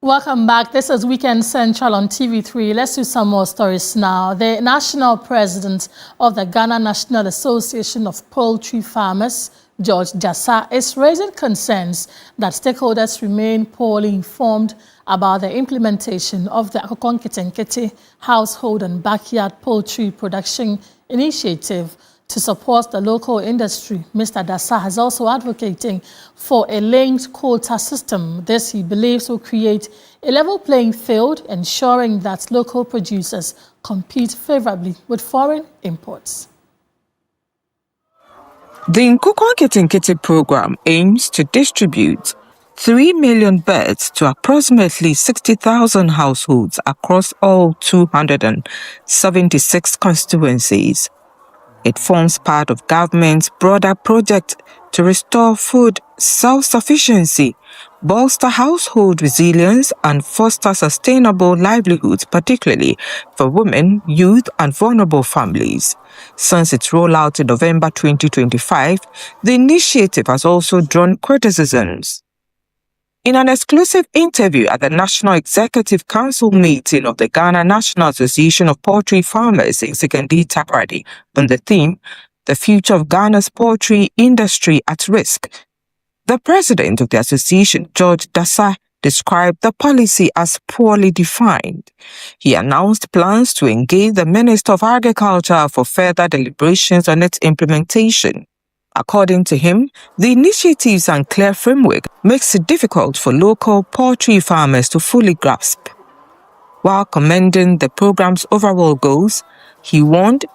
Welcome back. This is Weekend Central on TV3. Let's do some more stories now. The national president of the Ghana National Association of Poultry Farmers, George Jassa, is raising concerns that stakeholders remain poorly informed about the implementation of the Akokonketenkete household and backyard poultry production initiative to support the local industry. Mr. Dassa is also advocating for a linked quota system. This, he believes, will create a level playing field, ensuring that local producers compete favorably with foreign imports. The Akokonketenkete program aims to distribute 3 million birds to approximately 60,000 households across all 276 constituencies. It forms part of government's broader project to restore food self-sufficiency, bolster household resilience, and foster sustainable livelihoods, particularly for women, youth, and vulnerable families. Since its rollout in November 2025, the initiative has also drawn criticisms. In an exclusive interview at the National Executive Council meeting of the Ghana National Association of Poultry Farmers in Sekandi Takoradi on the theme, "The Future of Ghana's Poultry Industry at Risk," the president of the association, George Dassa, described the policy as poorly defined. He announced plans to engage the Minister of Agriculture for further deliberations on its implementation. According to him, the initiative's unclear framework makes it difficult for local poultry farmers to fully grasp. While commending the program's overall goals, he warned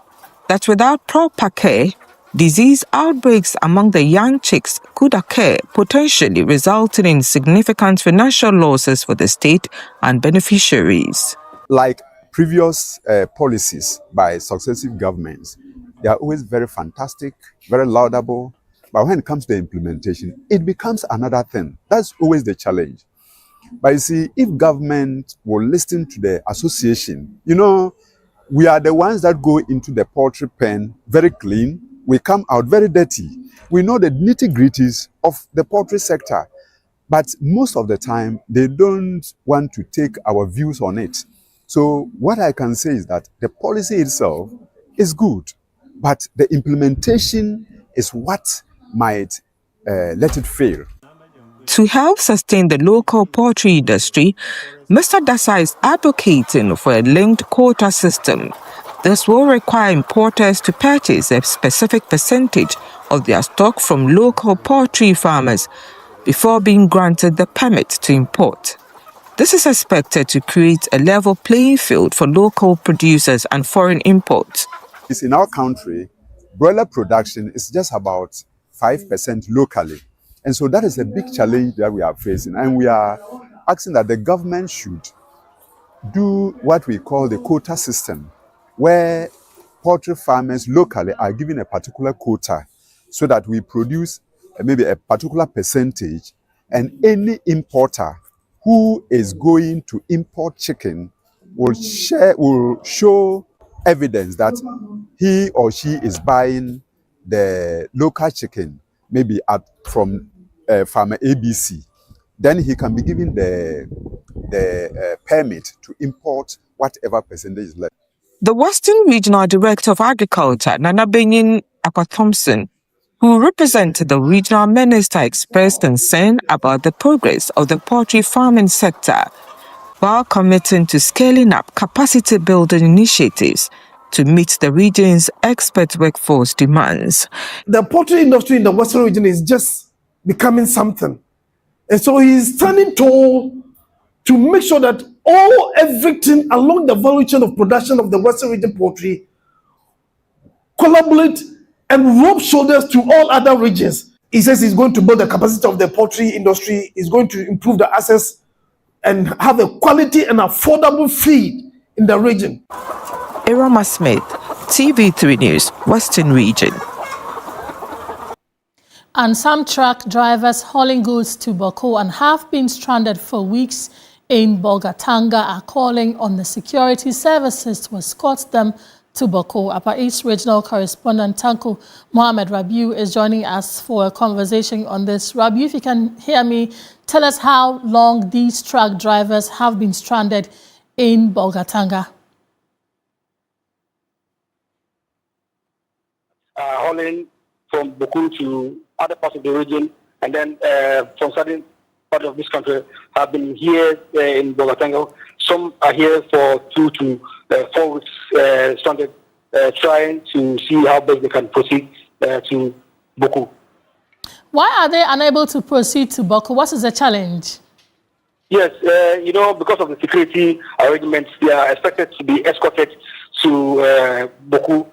that without proper care, disease outbreaks among the young chicks could occur, potentially resulting in significant financial losses for the state and beneficiaries. Like previous policies by successive governments, they are always very fantastic, very laudable, but when it comes to implementation, it becomes another thing. That's always the challenge. But you see, if government will listen to the association, we are the ones that go into the poultry pen very clean, we come out very dirty. We know the nitty-gritties of the poultry sector, but most of the time, they don't want to take our views on it. So what I can say is that the policy itself is good, but the implementation is what might let it fail. To help sustain the local poultry industry, Mr. Dassa is advocating for a linked quota system. This will require importers to purchase a specific percentage of their stock from local poultry farmers before being granted the permit to import. This is expected to create a level playing field for local producers and foreign imports. In our country, broiler production is just about 5% locally. And so that is a big challenge that we are facing. And we are asking that the government should do what we call the quota system, where poultry farmers locally are given a particular quota so that we produce maybe a particular percentage, and any importer who is going to import chicken will show evidence that he or she is buying the local chicken, maybe from farmer ABC. Then he can be given the permit to import whatever percentage is left. The Western Regional Director of Agriculture, Nana Benyin Akwa-Thompson, who represented the regional minister, expressed concern about the progress of the poultry farming sector, while committing to scaling up capacity building initiatives to meet the region's expert workforce demands. The poultry industry in the Western region is just becoming something. And so he's standing tall to make sure that everything along the value chain of production of the Western region poultry collaborate and rub shoulders to all other regions. He says he's going to build the capacity of the poultry industry, he's going to improve the access and have a quality and affordable feed in the region. Irama Smith, TV3 News, Western Region. And some truck drivers hauling goods to Boko and have been stranded for weeks in Bolgatanga are calling on the security services to escort them to Boko. Upper East Regional Correspondent Tanko Mohammed Rabiu is joining us for a conversation on this. Rabiu, if you can hear me, tell us how long these truck drivers have been stranded in Bolgatanga. Hauling from Boko to other parts of the region, and then from certain part of this country have been here in Bolgatanga. Some are here for 2 to 4 weeks stranded, trying to see how best they can proceed to Boko. Why are they unable to proceed to Boko? What is the challenge? Yes, because of the security arrangements, they are expected to be escorted to Boko.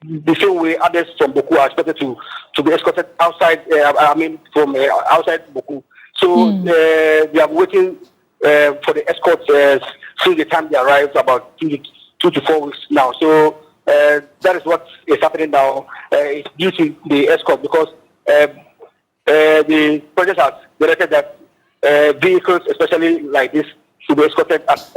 The same way others from Boko are expected to be escorted outside, from outside Boko. So they are waiting for the escorts since the time they arrived, about 2 to 4 weeks now. So that is what is happening now. It's due to the escort, because the project has directed that vehicles, especially like this, should be escorted as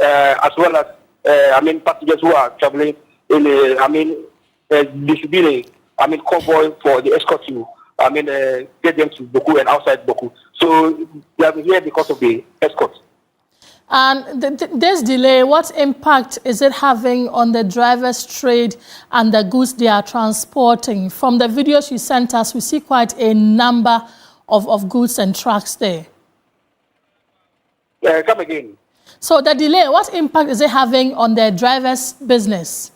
well as passengers who are traveling in there should be a convoy for the escort to get them to Boko and outside Boko. So they have been here because of the escort. And this delay, what impact is it having on the driver's trade and the goods they are transporting? From the videos you sent us, we see quite a number of goods and trucks there. Come again. So the delay, what impact is it having on the driver's business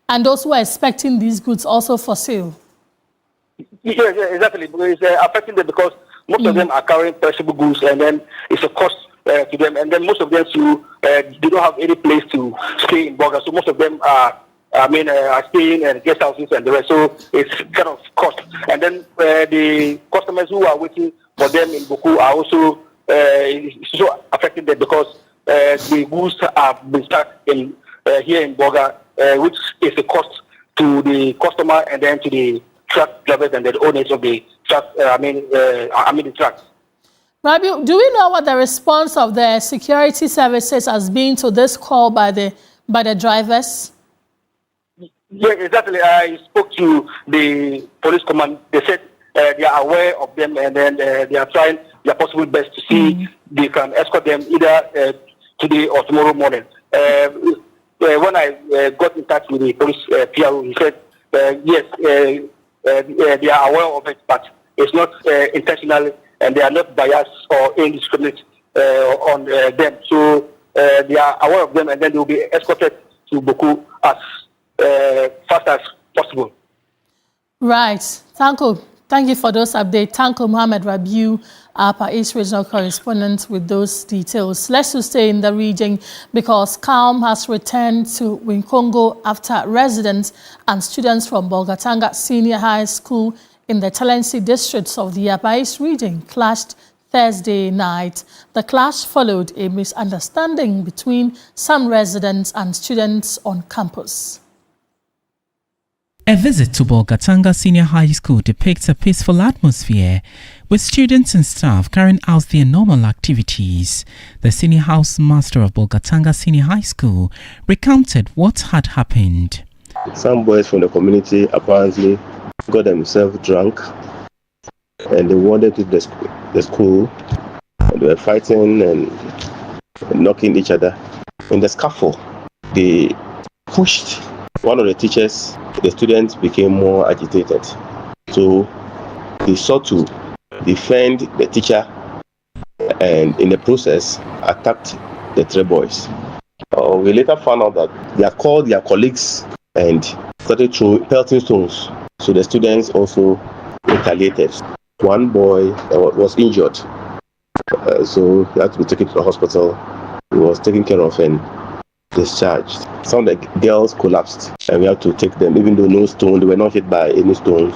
and those who are expecting these goods also for sale? Yes, exactly. It's affecting them because most of them are carrying perishable goods, and then it's a cost to them. And then most of them they don't have any place to stay in Boga. So most of them are staying in guest houses and the rest. So it's kind of cost. And then the customers who are waiting for them in Boku are also affecting them because the goods have been stuck in here in Boga, which is a cost to the customer and then to the truck drivers and the owners of the truck. The trucks. Rabiu, do we know what the response of the security services has been to this call by the drivers? Yeah, exactly. I spoke to the police command. They said they are aware of them, and then they are trying their possible best to see they can escort them either today or tomorrow morning. When I got in touch with the police PRO, he said yes, they are aware of it, but it's not intentional, and they are not biased or indiscriminate on them. So they are aware of them, and then they will be escorted to Boko as fast as possible. Right. Thank you for those updates. Tanko Mohammed Rabiu, Upper East Regional Correspondent, with those details. Let's just stay in the region because calm has returned to Winkongo after residents and students from Bolgatanga Senior High School in the Talensi districts of the Upper East region clashed Thursday night. The clash followed a misunderstanding between some residents and students on campus. A visit to Bolgatanga Senior High School depicts a peaceful atmosphere, with students and staff carrying out their normal activities. The senior house master of Bolgatanga Senior High School recounted what had happened. Some boys from the community apparently got themselves drunk and they wandered to the school. They were fighting and knocking each other. In the scuffle, they pushed one of the teachers. The students became more agitated. So they sought to defend the teacher and in the process attacked the 3 boys. We later found out that they had called their colleagues and started pelting stones. So the students also retaliated. One boy was injured. So he had to be taken to the hospital. He was taken care of and discharged. Some of the girls collapsed and we had to take them, even though they were not hit by any stones.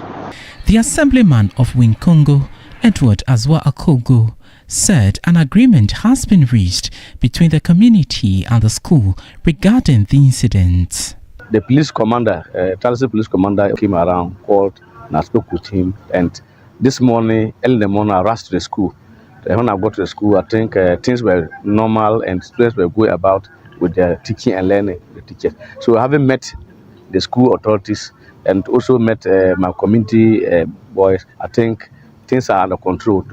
The assemblyman of Winkongo, Edward Azwa Akogo, said an agreement has been reached between the community and the school regarding the incident. The police commander, Talensi police commander, came around, called, and I spoke with him. And this morning, early in the morning, I rushed to the school. When I got to the school, I think things were normal and students were going about with the teaching and learning the teachers. So having met the school authorities and also met my community boys, I think things are under control.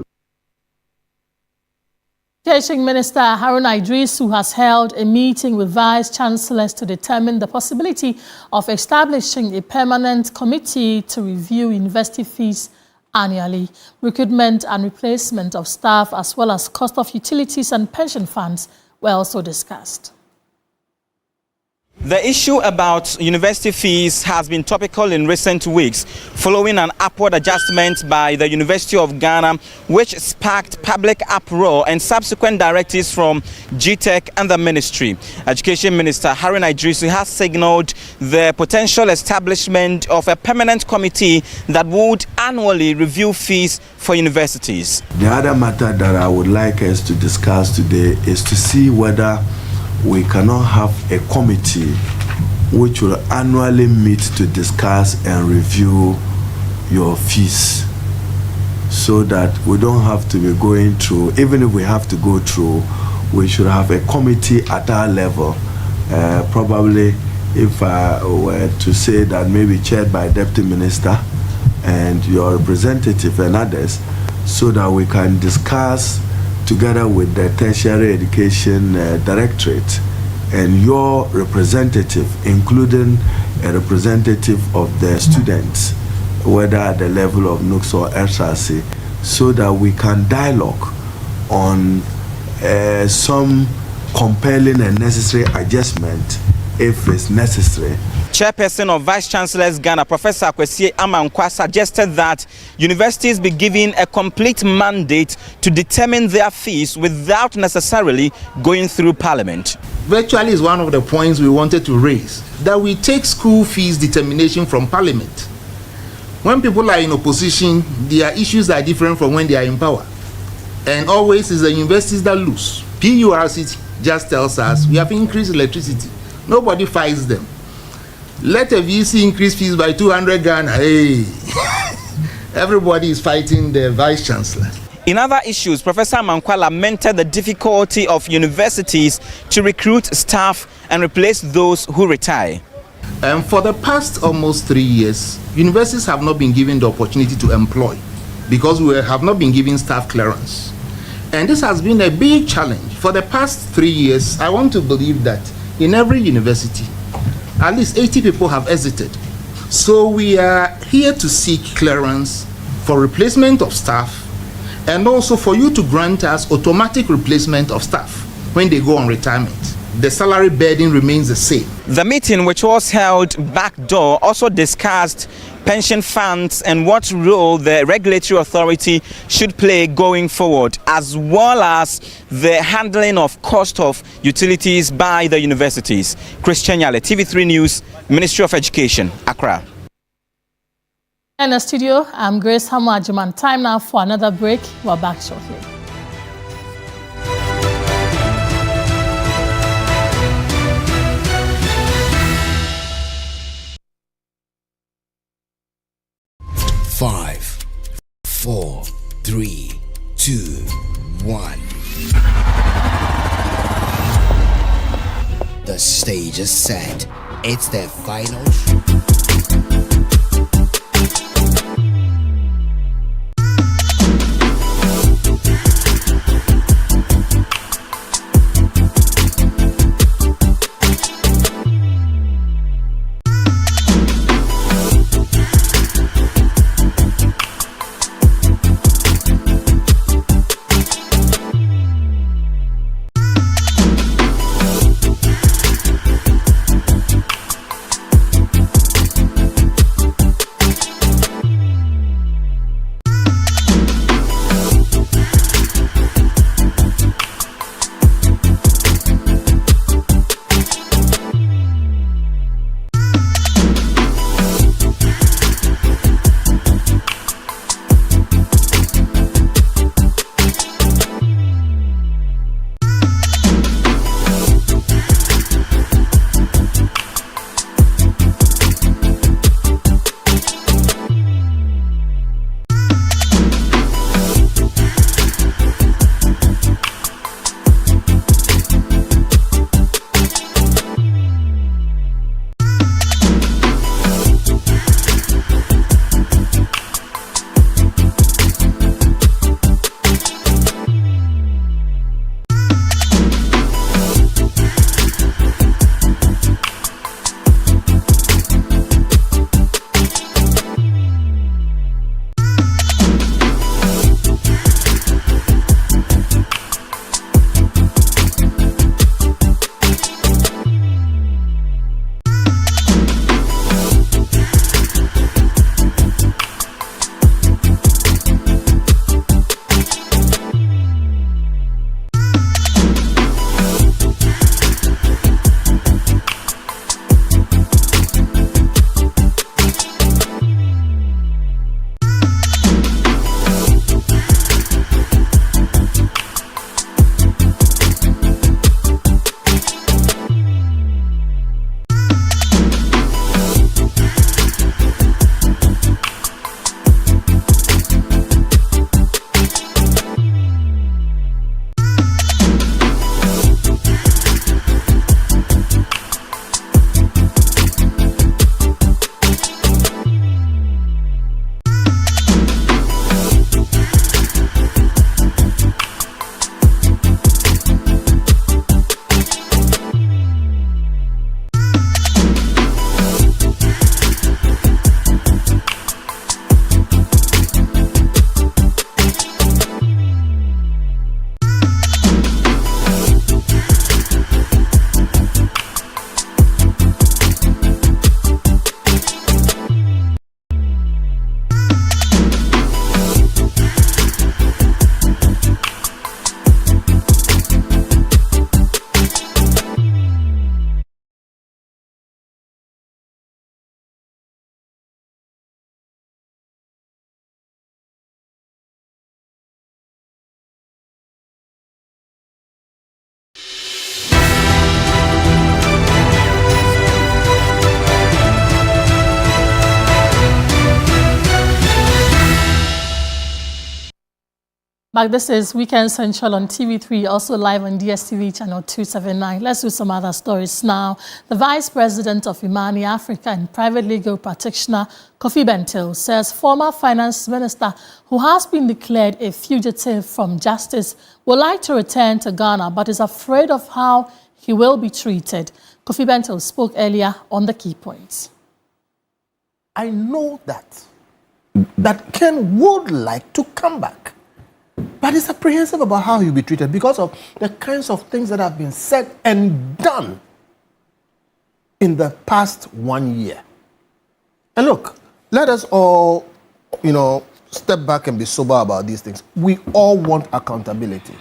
Teaching Minister Haruna Idrisu has held a meeting with Vice Chancellors to determine the possibility of establishing a permanent committee to review university fees annually. Recruitment and replacement of staff, as well as cost of utilities and pension funds, were also discussed. The issue about university fees has been topical in recent weeks following an upward adjustment by the University of Ghana, which sparked public uproar and subsequent directives from GTech and the ministry. Education Minister Haruna Idrisu has signaled the potential establishment of a permanent committee that would annually review fees for universities. The other matter that I would like us to discuss today is to see whether we cannot have a committee which will annually meet to discuss and review your fees, so that we don't have to be going through, even if we have to go through, we should have a committee at our level. Probably, if I were to say that, maybe chaired by Deputy Minister and your representative and others, so that we can discuss together with the Tertiary Education Directorate and your representative, including a representative of the students, whether at the level of NUCS or SRC, so that we can dialogue on some compelling and necessary adjustment if it's necessary. Chairperson of Vice Chancellors Ghana, Professor Kwesi Amankwa, suggested that universities be given a complete mandate to determine their fees without necessarily going through Parliament. Virtually is one of the points we wanted to raise, that we take school fees determination from Parliament. When people are in opposition, their issues are different from when they are in power. And always is the universities that lose. PURC just tells us we have increased electricity. Nobody fights them. Let a VC increase fees by 200 Ghana. Hey, everybody is fighting the Vice Chancellor. In other issues, Professor Amankwa lamented the difficulty of universities to recruit staff and replace those who retire. And for the past almost 3 years, universities have not been given the opportunity to employ because we have not been given staff clearance. And this has been a big challenge. For the past 3 years, I want to believe that in every university, at least 80 people have exited. So we are here to seek clearance for replacement of staff, and also for you to grant us automatic replacement of staff when they go on retirement. The salary burden remains the same. The meeting, which was held backdoor, also discussed pension funds and what role the regulatory authority should play going forward, as well as the handling of cost of utilities by the universities. Christian Yale, TV3 News, Ministry of Education, Accra. In the studio, I'm Grace Hamuajuman. Time now for another break. We're back shortly. Five, 4, 3, 2, 1. The stage is set. It's the final. Back, this is Weekend Central on TV3, also live on DSTV channel 279. Let's do some other stories now. The Vice President of Imani Africa and private legal practitioner, Centeal, says former finance minister who has been declared a fugitive from justice would like to return to Ghana but is afraid of how he will be treated. Centeal spoke earlier on the key points. I know that Ken would like to come back. But it's apprehensive about how he'll be treated because of the kinds of things that have been said and done in the past 1 year. And look, let us all, step back and be sober about these things. We all want accountability,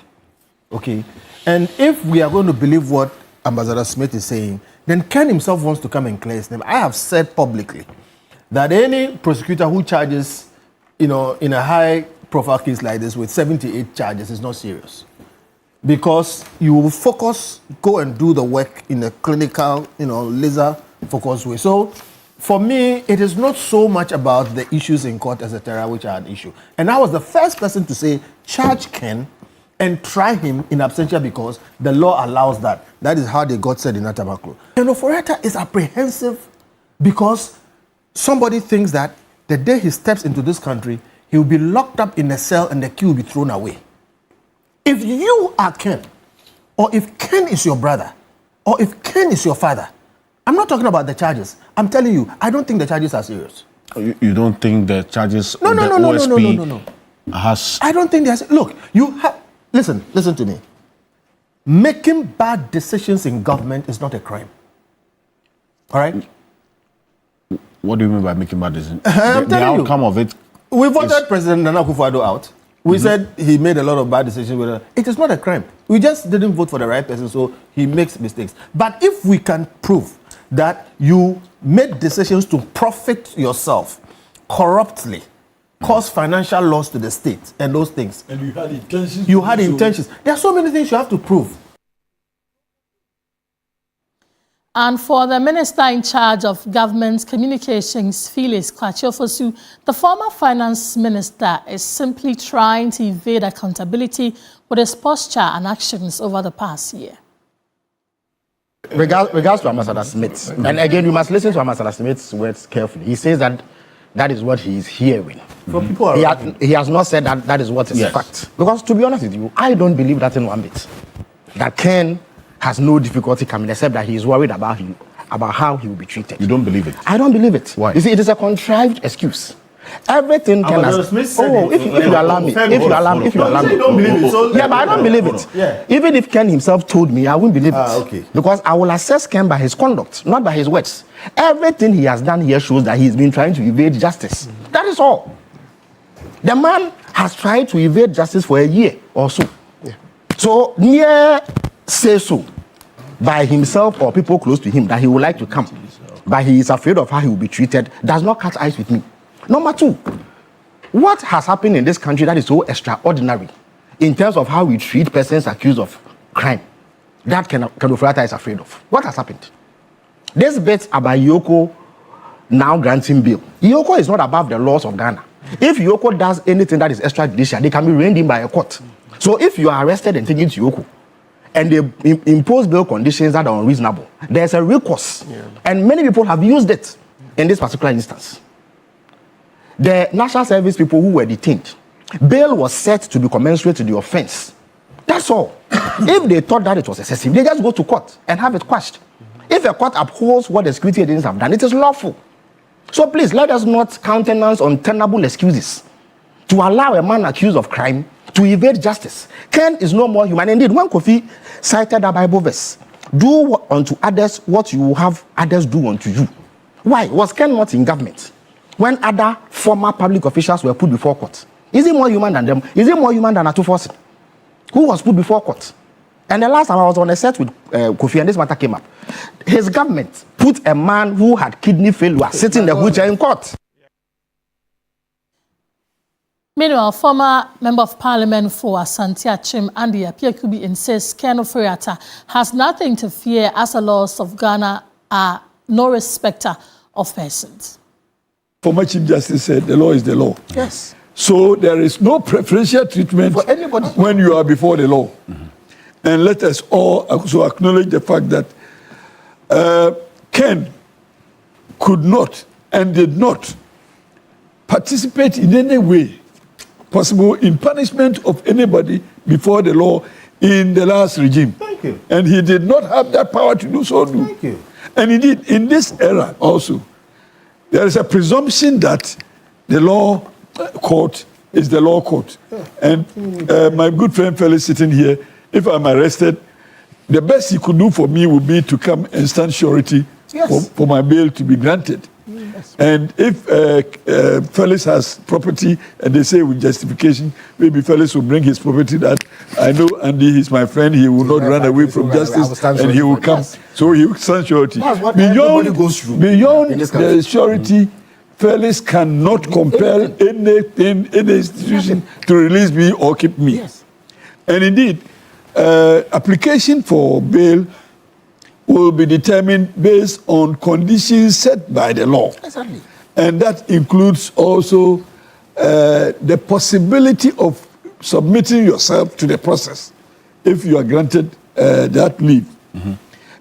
okay? And if we are going to believe what Ambassador Smith is saying, then Ken himself wants to come and clear his name. I have said publicly that any prosecutor who charges, in a high profile case like this with 78 charges is not serious, because you will go and do the work in a clinical, laser focused way. So for me, it is not so much about the issues in court, etc., which are an issue. And I was the first person to say, charge Ken and try him in absentia because the law allows that. That is how they got said in Atamaklo. Ken Ofori-Atta is apprehensive because somebody thinks that the day he steps into this country, he will be locked up in a cell and the key will be thrown away. If you are Ken, or if Ken is your brother, or if Ken is your father, I'm not talking about the charges. I'm telling you, I don't think the charges are serious. You don't think the charges No. has... I don't think there's... Look, listen to me. Making bad decisions in government is not a crime. All right? What do you mean by making bad decisions? The outcome of it... We voted President Nana Akufo-Addo out. We said he made a lot of bad decisions with her. It is not a crime. We just didn't vote for the right person, so he makes mistakes. But if we can prove that you made decisions to profit yourself corruptly, cause financial loss to the state, and those things. And you had intentions. You had intentions. There are so many things you have to prove. And for the minister in charge of government communications, Felix Kwatiofosu, the former finance minister is simply trying to evade accountability with his posture and actions over the past year. Regards to Ambassador Smith, and again, you must listen to Ambassador Smith's words carefully. He says that is what he is hearing. For people he has not said that is what is fact. Because to be honest with you, I don't believe that in one bit. That Ken has no difficulty coming, except that he is worried about how he will be treated. You don't believe it? I don't believe it. Why? You see, it is a contrived excuse. Everything Ken has... if you allow me. You don't believe it. So yeah, but I don't believe it. Yeah. Even if Ken himself told me, I won't believe it. Okay. Because I will assess Ken by his conduct, not by his words. Everything he has done here shows that he's been trying to evade justice. That is all. The man has tried to evade justice for a year or so. Yeah. So, near say so by himself or people close to him that he would like to come, but he is afraid of how he will be treated, does not catch eyes with me. Number two, what has happened in this country that is so extraordinary in terms of how we treat persons accused of crime that Ken Ofori-Atta is afraid of? What has happened? This bit about Yoko now granting bail. Yoko is not above the laws of Ghana. If Yoko does anything that is extrajudicial, they can be reined in by a court. So if you are arrested and taken to Yoko, and they impose bail conditions that are unreasonable, there's a recourse. Yeah. And many people have used it in this particular instance. The National Service people who were detained, bail was set to be commensurate to the offense. That's all. If they thought that it was excessive, they just go to court and have it quashed. If a court upholds what the security agents have done, it is lawful. So please, let us not countenance untenable excuses to allow a man accused of crime to evade justice. Ken is no more human. Indeed, when Kofi cited that Bible verse, do unto others what you will have others do unto you. Why? Was Ken not in government when other former public officials were put before court? Is he more human than them? Is he more human than Atufosi, who was put before court? And the last time I was on a set with Kofi and this matter came up, his government put a man who had kidney failure sitting in the wheelchair in court. Meanwhile, former Member of Parliament for Centeal, Andy Apiekubi, insists Ken Ofori-Atta has nothing to fear as the laws of Ghana are no respecter of persons. Former Chief Justice said the law is the law. Yes. So there is no preferential treatment for anybody when you are before the law. And let us all also acknowledge the fact that Ken could not and did not participate in any way possible in punishment of anybody before the law in the last regime. Thank you. And he did not have that power to do so. Thank you. And indeed, in this era also, there is a presumption that the law court is the law court. Yeah. And my good friend Felix sitting here, if I'm arrested, the best he could do for me would be to come and stand surety for my bail to be granted. Yes. And if Felix has property and they say with justification, maybe Felix will bring his property that I know Andy is my friend, he will not run away from justice and he will come. Yes. So he will stand surety. Beyond the surety, Felix cannot compel any institution to release me or keep me. Yes. And indeed, application for bail will be determined based on conditions set by the law. Exactly. And that includes also the possibility of submitting yourself to the process if you are granted that leave. Mm-hmm.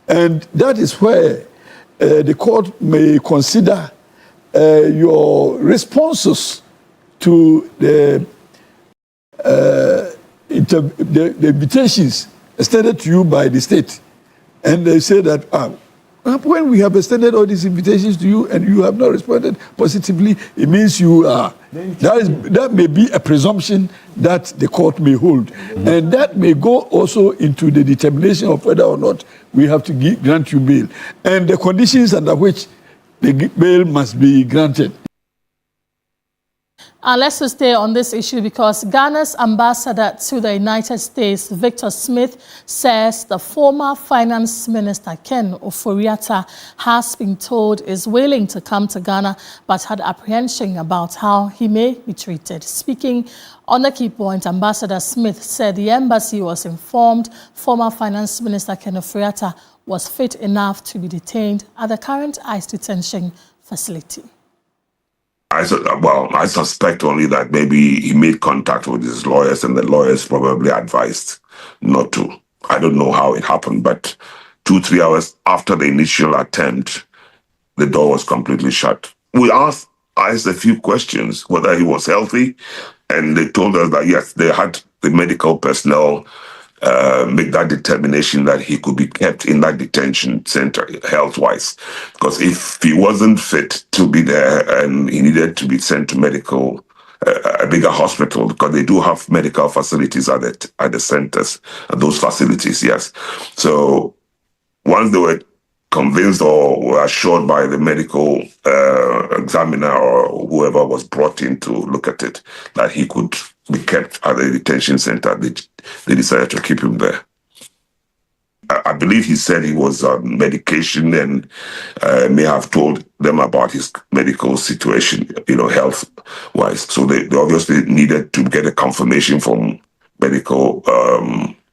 And that is where the court may consider your responses to the invitations extended to you by the state. And they say that when we have extended all these invitations to you and you have not responded positively, it means you are. That may be a presumption that the court may hold. Mm-hmm. And that may go also into the determination of whether or not we have to grant you bail. And the conditions under which the bail must be granted. And let's just stay on this issue because Ghana's ambassador to the United States, Victor Smith, says the former finance minister, Ken Ofori-Atta, has been told is willing to come to Ghana, but had apprehension about how he may be treated. Speaking on the key point, Ambassador Smith said the embassy was informed former finance minister Ken Ofori-Atta was fit enough to be detained at the current ICE detention facility. I suspect only that maybe he made contact with his lawyers and the lawyers probably advised not to. I don't know how it happened, but 2-3 hours after the initial attempt, the door was completely shut. We asked a few questions, whether he was healthy, and they told us that yes, they had the medical personnel make that determination that he could be kept in that detention center health-wise. Because if he wasn't fit to be there and he needed to be sent to a bigger hospital, because they do have medical facilities at the centers, at those facilities, yes. So once they were convinced or were assured by the medical examiner or whoever was brought in to look at it that he could be kept at the detention center, they decided to keep him there. I believe he said he was on medication and may have told them about his medical situation, health-wise. So they obviously needed to get a confirmation from medical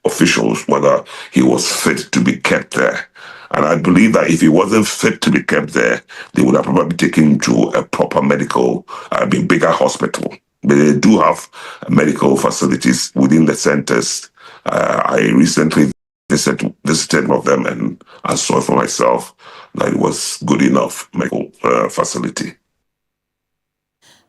officials whether he was fit to be kept there. And I believe that if he wasn't fit to be kept there, they would have probably taken him to a proper medical, bigger hospital. But they do have medical facilities within the centers. I recently visited one of them and I saw for myself that it was good enough medical facility.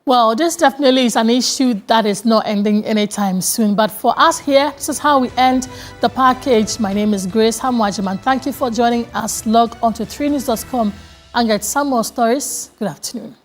Well, this definitely is an issue that is not ending anytime soon. But for us here, this is how we end the package. My name is Grace Hamwajiman. Thank you for joining us. Log on to 3news.com and get some more stories. Good afternoon.